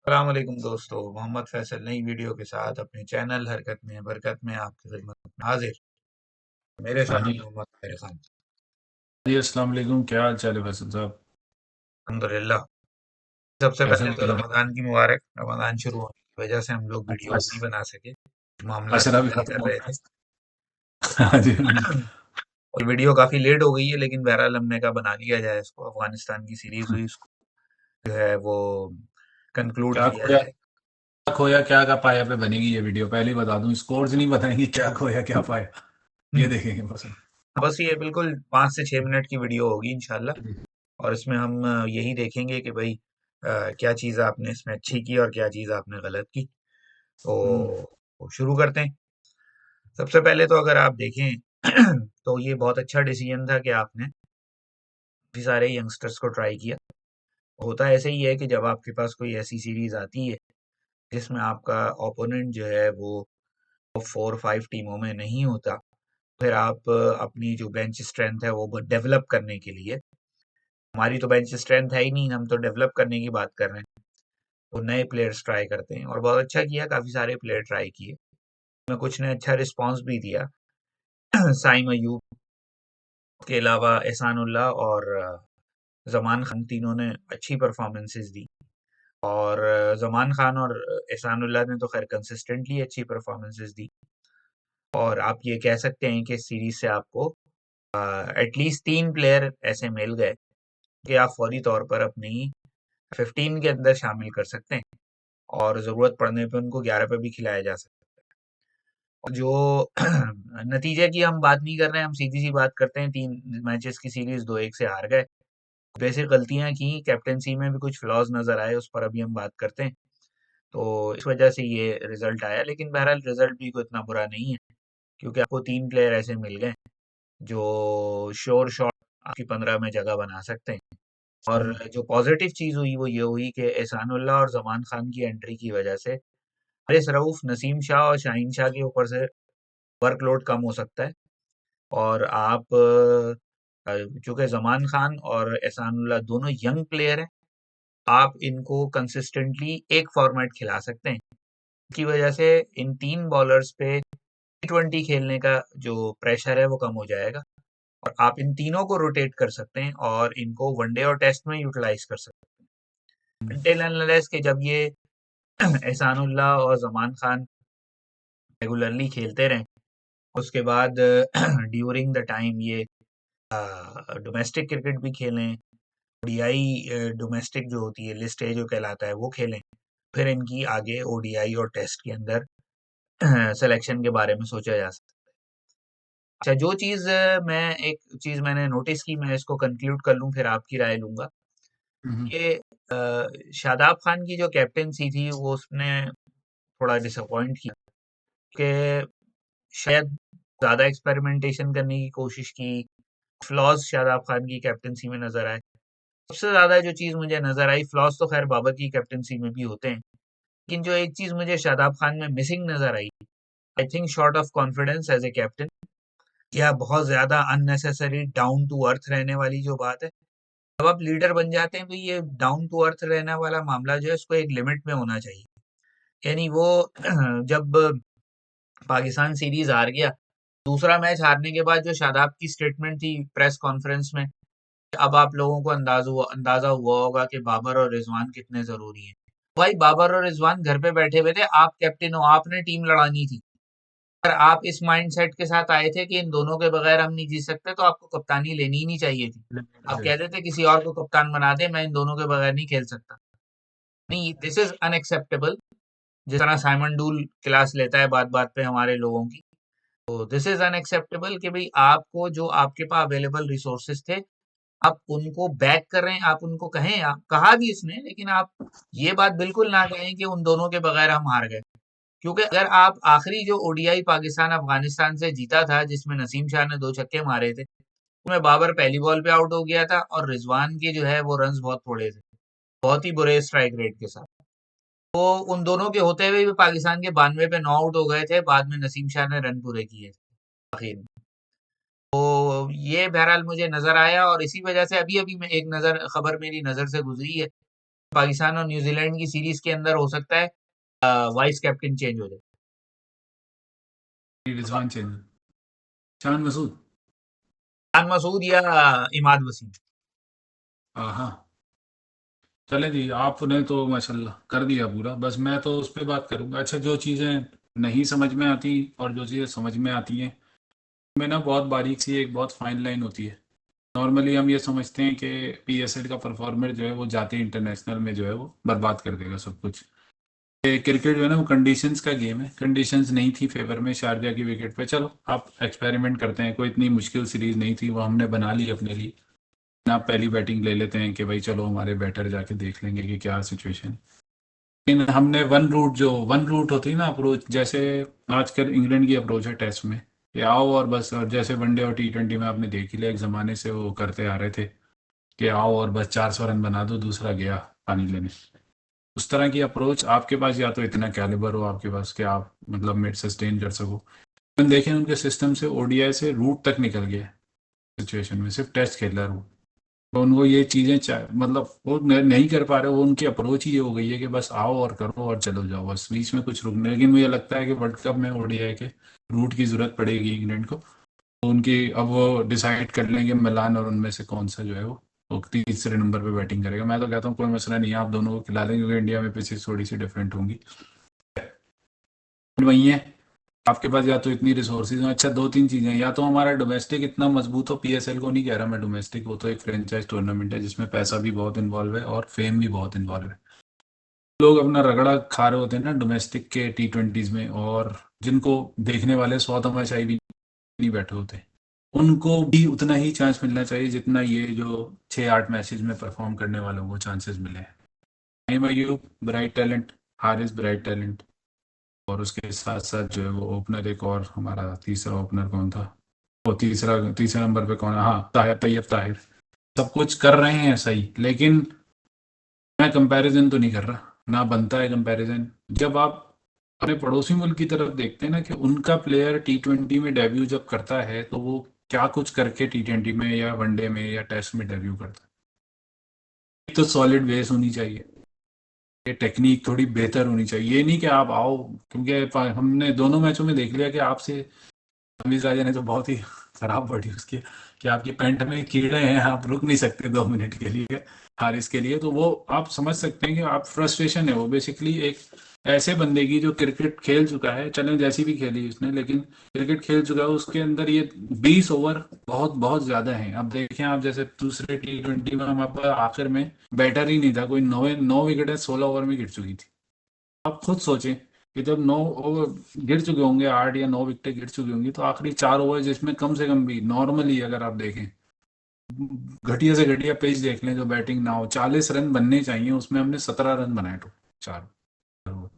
अस्सलाम वालेकुम दोस्तों, मोहम्मद फैसल नई वीडियो के साथ अपने चैनल हरकत में बरकत में आपकी खिदमत में हाजिर। मेरे हाँ साथ जी। मोहम्मद खैर खान। जी, अस्सलाम वालेकुम। क्या हाल चाल है फैसल साहब? अल्हम्दुलिल्लाह। सबसे कैसा पहले तो निकल रहा रमज़ान की मुबारक। रमज़ान शुरू होने की वजह से हम लोग है? वीडियोस नहीं बना सके, मामलात अशरा भी हल खत्म कर हो रहे गया। थे। हाँ जी, हाँ जी। और वीडियो काफ़ी लेट हो गई है, लेकिन बहरहाल हमने कहा बना लिया जाए इसको। अफगानिस्तान की सीरीज़ हुई, उसको जो है वो कंक्लूड क्या किया खोया जाए। क्या खोया क्या पाया पे बनेगी ये वीडियो। पहले ही बता दूं, स्कोर्स नहीं बताएंगे, क्या खोया क्या पाया ये देखेंगे बस। बस ये बिल्कुल 5 से 6 मिनट की वीडियो होगी इंशाल्लाह। और इसमें हम यही देखेंगे कि भाई क्या चीज़ आपने इसमें अच्छी की और क्या चीज़ आपने गलत की। हम्म, तो शुरू करते हैं। सबसे पहले तो अगर आप देखें तो ये बहुत अच्छा डिसीजन था कि आपने काफी सारे यंगस्टर्स को ट्राई किया। होता ऐसे ही है कि जब आपके पास कोई ऐसी सीरीज आती है जिसमें आपका ओपोनेंट जो है वो 4-5 टीमों में नहीं होता, फिर आप अपनी जो बेंच स्ट्रेंथ है वो डेवलप करने के लिए, हमारी तो बेंच स्ट्रेंथ है ही नहीं, हम तो डेवलप करने की बात कर रहे हैं, तो नए प्लेयर्स ट्राई करते हैं। और बहुत अच्छा किया, काफी सारे प्लेयर ट्राई किए, में कुछ ने अच्छा रिस्पांस भी दिया। साइम अयूब के अलावा एहसानुल्लाह और जमान खान, तीनों ने अच्छी परफॉर्मेंसेस दी। और जमान खान और एहसानुल्लाह ने तो खैर कंसिस्टेंटली अच्छी परफॉर्मेंसेस दी। और आप ये कह सकते हैं कि इस सीरीज से आपको एटलीस्ट 3 प्लेयर ऐसे मिल गए कि आप फौरी तौर पर अपनी 15 के अंदर शामिल कर सकते हैं, और जरूरत पड़ने पे उनको 11 पे भी खिलाया जा सकता है। और जो नतीजे की हम बात नहीं कर रहे हैं, हम सीधी सी बात करते हैं। 3 मैचेस की सीरीज 2-1 से हार गए। बेसिक गलतियां की, कैप्टेंसी में भी कुछ फ्लॉज नजर आए, उस पर अभी हम बात करते हैं। तो इस वजह से ये रिजल्ट आया, लेकिन बहरहाल रिजल्ट भी कोई इतना बुरा नहीं है, क्योंकि आपको 3 प्लेयर ऐसे मिल गए जो श्योर शॉट आपकी 15 में जगह बना सकते हैं। और जो पॉजिटिव चीज हुई वो ये हुई कि एहसानुल्लाह और जमान खान की एंट्री की वजह से हारिस रऊफ, नसीम शाह और शाहीन शाह के ऊपर से वर्कलोड कम हो सकता है। और आप चूंकि जमान खान और एहसानुल्लाह दोनों यंग प्लेयर हैं, आप इनको कंसिस्टेंटली एक फॉर्मेट खिला सकते हैं। की वजह से इन 3 बॉलर्स पे T20 खेलने का जो प्रेशर है वो कम हो जाएगा, और आप इन तीनों को रोटेट कर सकते हैं और इनको वनडे और टेस्ट में यूटिलाइज कर सकते हैं। अनटिल अनलेस कि जब ये एहसानुल्लाह और जमान खान रेगुलरली खेलते रहें, उसके बाद ड्यूरिंग द टाइम ये डोमेस्टिक क्रिकेट भी खेलें, ओडीआई डोमेस्टिक जो होती है, लिस्ट ए जो कहलाता है, वो खेलें, फिर इनकी आगे ओडीआई और टेस्ट के अंदर सिलेक्शन के बारे में सोचा जा सकता है। अच्छा, जो चीज़ मैं एक चीज़ मैंने नोटिस की, मैं इसको कंक्लूड कर लूँ फिर आपकी राय लूँगा। ये शादाब खान की जो कैप्टेंसी थी वो उसने थोड़ा डिसअपॉइंट किया, कि शायद ज़्यादा एक्सपेरिमेंटेशन करने की कोशिश की, फ्लॉज़ शादाब खान की कैप्टेंसी में नज़र आए। सबसे ज़्यादा जो चीज़ मुझे नज़र आई, फ्लॉज़ तो खैर बाबर की कैप्टेंसी में भी होते हैं, लेकिन जो एक चीज़ मुझे शादाब खान में मिसिंग नज़र आई, I think short of confidence as a captain, या बहुत ज़्यादा अननेसेसरी डाउन टू अर्थ रहने वाली जो बात है। जब आप लीडर बन जाते हैं तो ये डाउन टू अर्थ रहने वाला मामला जो है इसको एक लिमिट में होना चाहिए। यानी वो जब पाकिस्तान सीरीज हार गया, दूसरा मैच हारने के बाद जो शादाब की स्टेटमेंट थी प्रेस कॉन्फ्रेंस में, अब आप लोगों को अंदाजा हुआ होगा कि बाबर और रिजवान कितने जरूरी हैं। भाई, बाबर और रिजवान घर पे बैठे हुए थे, आप कैप्टन हो, आपने टीम लड़ानी थी। अगर आप इस माइंडसेट के साथ आए थे कि इन दोनों के बगैर हम नहीं जीत सकते, तो आपको कप्तानी लेनी ही नहीं चाहिए थी। आप कहते थे किसी और को कप्तान बना दे, मैं इन दोनों के बगैर नहीं खेल सकता। नहीं, दिस इज अनएक्सेप्टेबल। जिस तरह साइमन डूल क्लास लेता है बात बात पे हमारे लोगों की, तो दिस इज अनएक्सेप्टेबल कि भाई आपको जो आपके पास अवेलेबल रिसोर्सेज थे, आप उनको बैक कर रहे हैं। आप उनको कहें, आप कहा भी इसने, लेकिन आप ये बात बिल्कुल ना कहें कि उन दोनों के बगैर हम हार गए। क्योंकि अगर आप आखिरी जो ओडीआई पाकिस्तान अफगानिस्तान से जीता था, जिसमें नसीम शाह ने 2 छक्के मारे थे, उसमें बाबर पहली बॉल पे आउट हो गया था और रिजवान के जो है वो रन्स बहुत थोड़े थे, बहुत ही बुरे स्ट्राइक रेट के साथ। तो उन दोनों के होते हुए भी पाकिस्तान के 92 पे 9 आउट हो गए थे, बाद में नसीम शाह ने रन पूरे किए थे आखिर में। तो ये बहरहाल मुझे नजर आया, और इसी वजह से अभी अभी में एक नजर खबर मेरी नजर से गुजरी है, पाकिस्तान और न्यूजीलैंड की सीरीज के अंदर हो सकता है वाइस कैप्टन चेंज हो जाए। रिजवान चेंज, शान मसूद। खान मसूद या इमाद वसीम। हाँ, चले जी, आपने तो माशाल्लाह कर दिया पूरा। बस मैं तो उस पर बात करूंगा। अच्छा, जो चीज़ें नहीं समझ में आती और जो चीज़ें समझ में आती हैं, में ना बहुत बारीक सी एक बहुत फाइन लाइन होती है। नॉर्मली हम ये समझते हैं कि पीएसएल का परफॉर्मर जो है वो जाते इंटरनेशनल में जो है वो बर्बाद कर देगा सब कुछ। ये क्रिकेट जो है ना वो कंडीशंस का गेम है। कंडीशंस नहीं थी फेवर में शारजा की विकेट पे, चलो आप एक्सपेरिमेंट करते हैं। कोई इतनी मुश्किल सीरीज नहीं थी, वो हमने बना ली अपने लिए। आप पहली बैटिंग ले लेते हैं कि भाई चलो हमारे बैटर जाके देख लेंगे कि क्या सिचुएशन। लेकिन हमने वन रूट होती है ना अप्रोच, जैसे आजकल इंग्लैंड की अप्रोच है टेस्ट में, कि आओ और बस, और जैसे वनडे और टी20 में आपने देख ही लिया, एक ज़माने से वो करते आ रहे थे कि आओ और बस 400 रन बना दो, दूसरा गया पानी लेने। उस तरह की अप्रोच आपके पास या तो इतना कैलिबर हो आपके पास कि आप मतलब मिड सस्टेन कर सको। हम देखें उनके सिस्टम से ओडीआई से रूट तक निकल गया सिचुएशन में, सिर्फ टेस्ट खेल रहा है। तो उनको ये चीजें मतलब वो नहीं कर पा रहे। वो उनकी अप्रोच ही ये हो गई है कि बस आओ और करो और चलो जाओ, बस बीच में कुछ रुकने। लेकिन मुझे लगता है कि वर्ल्ड कप में ओडीआई के रूट की जरूरत पड़ेगी इंग्लैंड को। तो उनकी अब वो डिसाइड कर लेंगे मिलान और उनमें से कौन सा जो है वो तीसरे नंबर पे बैटिंग करेगा। मैं तो कहता हूँ कोई मसला नहीं है, आप दोनों को खिला देंगे, क्योंकि इंडिया में पिचेस थोड़ी सी डिफरेंट होंगी। वही है, आपके पास या तो इतनी रिसोर्सेज हैं। अच्छा, दो तीन चीजें, या तो हमारा डोमेस्टिक इतना मजबूत हो, पीएसएल को नहीं कह रहा मैं डोमेस्टिक, वो तो एक फ्रेंचाइज टूर्नामेंट है जिसमें पैसा भी बहुत इन्वॉल्व है और फेम भी बहुत इन्वॉल्व है। लोग अपना रगड़ा खा रहे होते हैं ना डोमेस्टिक के टी20s में, और जिनको देखने वाले 100 तमाशाई भी नहीं बैठे होते, उनको भी उतना ही चांस मिलना चाहिए जितना ये जो 6-8 मैचेस में परफॉर्म करने वालों को चांसेस मिले हैं। Naeem Ayub bright talent, Haris bright talent, और उसके साथ साथ जो है वो ओपनर, एक और हमारा तीसरा ओपनर कौन था, वो तीसरे नंबर पे कौन है, हाँ ताहिर, तैयब ताहिर। सब कुछ कर रहे हैं सही, लेकिन मैं कंपैरिजन तो नहीं कर रहा, ना बनता है कंपैरिजन। जब आप अपने पड़ोसी मुल्क की तरफ देखते हैं ना कि उनका प्लेयर टी20 में डेब्यू जब करता है तो वो क्या कुछ करके टी20 में या वनडे में या टेस्ट में डेब्यू करता है। एक तो सॉलिड बेस होनी चाहिए, ये टेक्निक थोड़ी बेहतर होनी चाहिए। ये नहीं कि आप आओ, क्योंकि हमने दोनों मैचों में देख लिया कि आपसे अमीर राजा ने तो बहुत ही खराब बॉडी उसकी, कि आपकी पैंट में कीड़े हैं, आप रुक नहीं सकते 2 मिनट के लिए हारिस के लिए। तो वो आप समझ सकते हैं कि आप फ्रस्ट्रेशन है वो बेसिकली एक ऐसे बंदे की जो क्रिकेट खेल चुका है, चले जैसी भी खेली उसने, लेकिन क्रिकेट खेल चुका है, उसके अंदर ये 20 ओवर बहुत बहुत ज्यादा है। अब देखें आप, जैसे दूसरे टी20 में हमारे पास आखिर में बैटर ही नहीं था कोई, 9 विकेट 16 ओवर में गिर चुकी थी। आप खुद सोचें कि जब 9 ओवर गिर चुके होंगे, 8 या 9 विकेटें गिर चुकी होंगी, तो आखिरी 4 ओवर जिसमें कम से कम भी नॉर्मली अगर आप देखें, घटिया से घटिया पेज देख लें जो बैटिंग ना हो, 40 रन बनने चाहिए, उसमें हमने 17 रन बनाए तो 4 ओवर।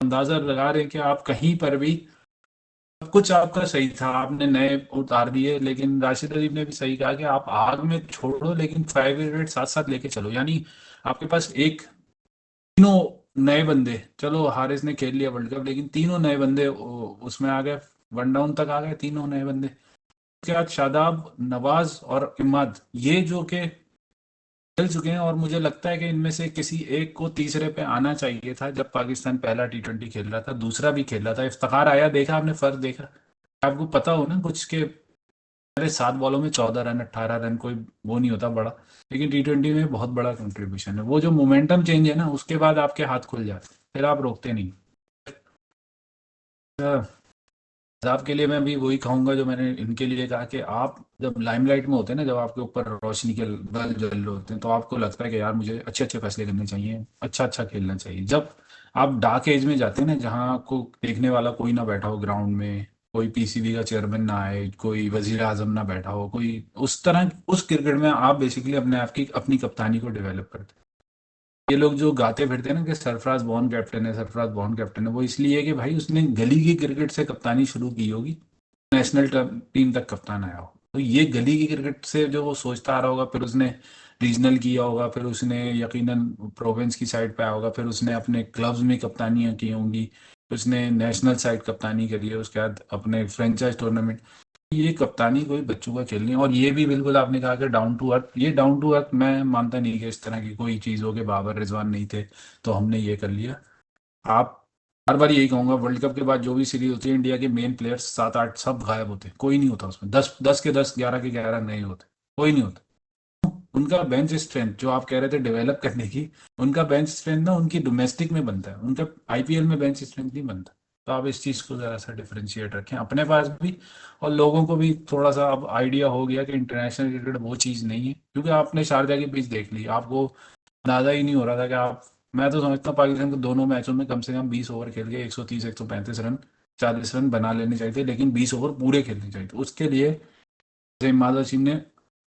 अंदाजा लगा रहे हैं कि आप कहीं पर भी सब कुछ आपका सही था, आपने नए उतार दिए। लेकिन राशिद अलीम ने भी सही कहा कि आप आग में छोड़ो लेकिन 5 विकेट साथ साथ लेके चलो। यानी आपके पास एक, तीनों नए बंदे, चलो हारिस ने खेल लिया वर्ल्ड कप, लेकिन तीनों नए बंदे उसमें आ गए, वन डाउन तक आ गए तीनों नए बंदे। उसके बाद शादाब, नवाज और इमाद, ये जो के खेल चुके हैं, और मुझे लगता है कि इनमें से किसी एक को तीसरे पे आना चाहिए था। जब पाकिस्तान पहला टी20 खेल रहा था, दूसरा भी खेल रहा था, इफ्तिखार आया, देखा आपने फर्क देखा? आपको पता हो ना कुछ के, पहले 7 बॉलों में 14 रन, 18 रन, कोई वो नहीं होता बड़ा, लेकिन टी20 में बहुत बड़ा कंट्रीब्यूशन है। वो जो मोमेंटम चेंज है ना, उसके बाद आपके हाथ खुल जाते हैं, फिर आप रोकते नहीं। साहब के लिए मैं भी वही कहूंगा जो मैंने इनके लिए कहा, कि आप जब लाइमलाइट में होते हैं ना, जब आपके ऊपर रोशनी के बल्ब जल रहे होते हैं, तो आपको लगता है कि यार मुझे अच्छे अच्छे फैसले करने चाहिए, अच्छा अच्छा खेलना चाहिए। जब आप डार्क एज में जाते हैं ना, जहाँ को देखने वाला कोई ना बैठा हो ग्राउंड में, कोई पीसीबी का चेयरमैन ना आए, कोई वजीर आजम ना बैठा हो, कोई उस तरह, उस क्रिकेट में आप बेसिकली अपने आप की अपनी कप्तानी को डेवलप करते हैं। ये लोग जो गाते फिरते हैं ना कि सरफराज बॉर्न कैप्टन है, सरफराज बॉर्न कैप्टन है, वो इसलिए है कि भाई उसने गली की क्रिकेट से कप्तानी शुरू की होगी, नेशनल टीम तक कप्तान आया हो। तो ये गली की क्रिकेट से जो वो सोचता आ रहा होगा, फिर उसने रीजनल किया होगा, फिर उसने यकीनन प्रोविंस की साइड पे आया होगा, फिर उसने अपने क्लब्स में कप्तानियां की होंगी, उसने नेशनल साइड कप्तानी करी है, उसके बाद अपने फ्रेंचाइज टूर्नामेंट। ये कप्तानी कोई बच्चों का खेल नहीं है। और ये भी बिल्कुल आपने कहा कि डाउन टू अर्थ, ये डाउन टू अर्थ मैं मानता नहीं कि इस तरह की कोई चीज़ हो कि बाबर रिजवान नहीं थे तो हमने ये कर लिया। आप, हर बार यही कहूंगा, वर्ल्ड कप के बाद जो भी सीरीज होती है इंडिया के मेन प्लेयर्स 7 8 सब गायब होते हैं, कोई नहीं होता उसमें, 10 10 के 10, 11 के 11 नहीं होते, कोई नहीं होता। उनका बेंच स्ट्रेंथ जो आप कह रहे थे डेवलप करने की, उनका बेंच स्ट्रेंथ ना उनकी डोमेस्टिक में बनता है, उनका आईपीएल में बेंच स्ट्रेंथ नहीं बनता। तो आप इस चीज को जरा सा डिफरेंशिएट रखें अपने पास भी, और लोगों को भी थोड़ा सा अब आइडिया हो गया कि इंटरनेशनल क्रिकेट वो चीज नहीं है। क्योंकि आपने शारजा की पिच देख ली, आपको अंदाजा ही नहीं हो रहा था कि आप, मैं तो समझता हूँ पाकिस्तान को दोनों मैचों में कम से कम 20 ओवर खेल के 130 135 रन, 40 रन बना लेने चाहिए थे, लेकिन 20 ओवर पूरे खेलने चाहिए थे। उसके लिए जय माधव सिंह ने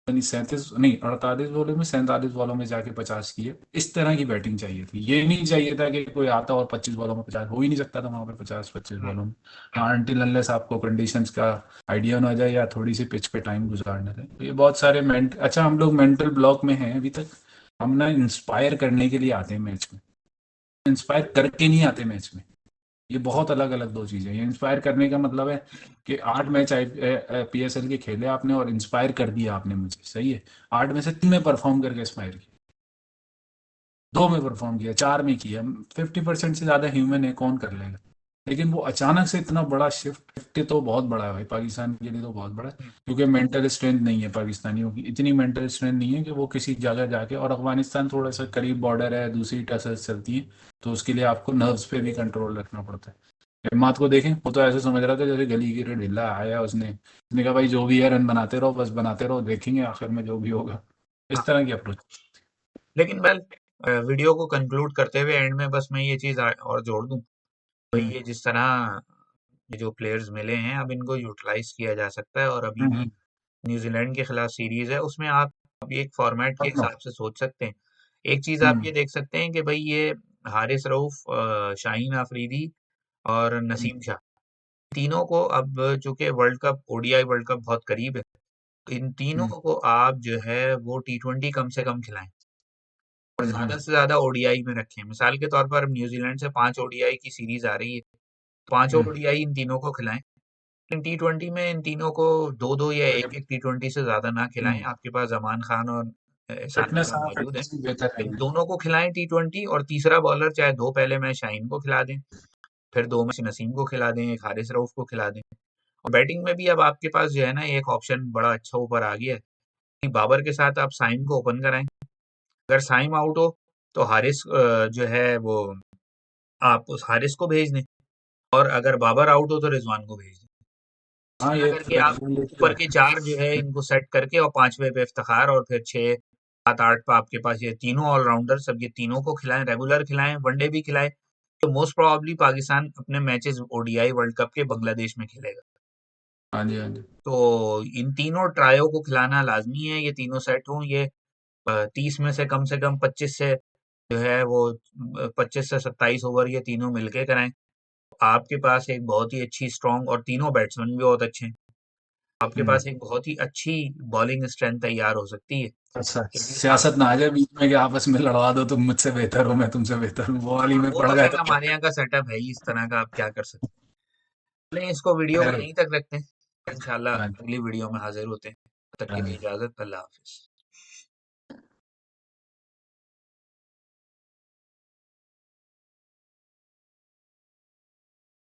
यानी 37 नहीं 48 बॉलों में 47 बॉलों में जाके 50 किए। इस तरह की बैटिंग चाहिए थी, ये नहीं चाहिए था कि कोई आता और 25 बॉलों में 50, हो ही नहीं सकता था वहां पे 50 25 हम्म, बॉलों में। हाँ, अनटिल अनलेस आपको कंडीशंस का आइडिया ना जाए या थोड़ी सी पिच पे टाइम गुजारने दें। तो ये बहुत सारे अच्छा हम लोग मेंटल ब्लॉक में हैं अभी तक। हम ना इंस्पायर करने के लिए आते हैं मैच में, इंस्पायर करके नहीं आते मैच में। ये बहुत अलग अलग दो चीजें हैं। ये इंस्पायर करने का मतलब है कि 8 मैच पीएसएल के खेले आपने और इंस्पायर कर दिया आपने मुझे, सही है। 8 में से 3 में परफॉर्म करके इंस्पायर किया, 2 में परफॉर्म किया, 4 में किया। 50% से ज्यादा ह्यूमन है, कौन कर लेगा। लेकिन वो अचानक से इतना बड़ा शिफ्ट तो बहुत बड़ा है भाई, पाकिस्तान के लिए तो बहुत बड़ा है। हम्म, क्योंकि मेंटल स्ट्रेंथ नहीं है पाकिस्तानियों की, इतनी मेंटल स्ट्रेंथ नहीं है कि वो किसी जगह जाके, और अफगानिस्तान थोड़ा सा करीब बॉर्डर है, दूसरी टसल्स चलती है, तो उसके लिए आपको नर्व्स पे भी कंट्रोल रखना पड़ता है। हिम्मत को देखें, वो तो ऐसे समझ रहा था जैसे गली गिरे ढीला आया उसने कहा भाई जो भी है रन बनाते रहो, बस बनाते रहो, देखेंगे आखिर में जो भी होगा। हाँ। इस तरह की अप्रोच। लेकिन वेल, वीडियो को कंक्लूड करते हुए एंड में बस मैं ये चीज और जोड़ दूं, भाई हम्म ये जिस तरह ये जो प्लेयर्स मिले हैं अब इनको यूटिलाइज किया जा सकता है। और अभी भी हम्म न्यूजीलैंड के खिलाफ सीरीज है, उसमें आप अभी एक फॉर्मेट के हम्म हिसाब से सोच सकते हैं। एक चीज आप हम्म ये देख सकते हैं कि भाई ये हारिस रऊफ, शाहीन अफरीदी और हम्म नसीम शाह, तीनों को अब चूंकि world cup ODI world cup बहुत करीब है, तो इन तीनों हम्म को आप जो है वो टी20 कम से कम खिलाएं और ज्यादा हम्म से ज्यादा ओडीआई में रखें। मिसाल के तौर पर अब न्यूजीलैंड से 5 ओडीआई की सीरीज आ रही है, 5 ओडीआई इन तीनों को खिलाएं। लेकिन टी20 में इन तीनों को दो दो या एक एक टी20 से ज्यादा ना खिलाएं। आपके पास अमान खान और एहसान फिटनेस, अल्लाह हाँ मौजूद है, फिटनेस भी बेहतर इन रहेगी। दोनों को खिलाएं टी20, और तीसरा बॉलर चाहे 2 पहले मैच शाहीन को खिला दें, फिर 2 मैच नसीम को खिला दें, एक हारिस रऊफ को खिला दें। और बैटिंग में भी अब आपके पास जो है ना एक ऑप्शन बड़ा अच्छा ऊपर आ गया है कि बाबर के साथ आप साइम को ओपन कराएं। अगर साइम आउट हो तो हारिस जो है वो आप उस हारिस को भेज दें, और अगर बाबर आउट हो तो रिजवान को भेज दें। इस हाँ तरह ये करके आप फ्लेक्सिबिलिटी ऊपर के रखें। 4 जो है इनको सेट करके, और 5वें पे इफ्तिखार, और फिर 6 7 8 पे आपके पास ये तीनों ऑलराउंडर, सब ये तीनों को खिलाएं, रेगुलर खिलाएं, वनडे भी खिलाएं। तो मोस्ट प्रोबेबली पाकिस्तान अपने मैचेस ओडीआई वर्ल्ड कप के बांग्लादेश में खेलेगा। हाँ जी हाँ जी। तो इन तीनों ट्रायो को खिलाना लाजमी है, ये तीनों सेट हों। ये 30 में से कम 25 से जो है वो 25 से 27 ओवर ये तीनों मिलके कराएं। आपके पास एक बहुत ही अच्छी स्ट्रॉन्ग, और तीनों बैट्समैन भी बहुत अच्छे हैं, आपके पास एक बहुत ही अच्छी बॉलिंग स्ट्रेंथ तैयार हो सकती है। अच्छा, क्योंकि सियासत ना आ जाए बीच में कि आपस में लड़वा दो, तुम मुझसे बेहतर हो मैं तुमसे बेहतर हूँ, वो वाली हाँ, में वो पड़ तो गए खैर तो क्या हमारे यहाँ का सेटअप है ही इस तरह का, आप क्या कर सकते हैं। चलें, इसको वीडियो को खैर। यहीं तक रखते हैं, इंशाल्लाह हाँ अगली वीडियो में हाजिर होते हैं। तब तक के लिए हाँ। इजाजत, अल्लाह हाफिज।